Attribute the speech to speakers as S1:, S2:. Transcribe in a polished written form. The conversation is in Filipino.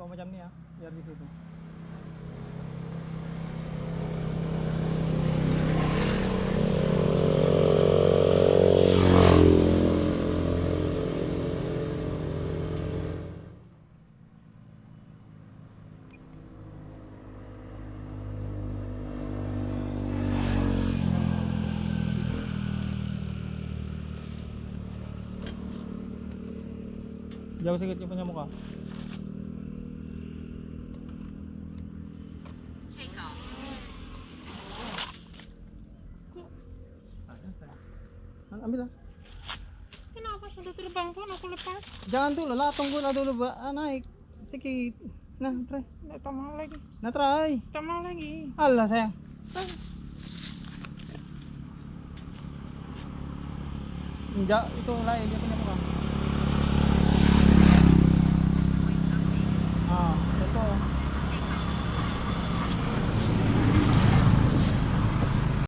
S1: kalau macam ni ya, biar di situ. Jauh sikit yung punya muka.
S2: Take off.
S1: Ambil lah.
S2: Kenapa sudah terbang pun aku lepas?
S1: Jangan dulu lah, tunggu lah dulu naik sikit. Nah, try.
S2: Tidak mau lagi.
S1: Nah, try.
S2: Tidak mau lagi.
S1: Allah sayang. Enggak, itu lain dia punya muka. Ah, contoh.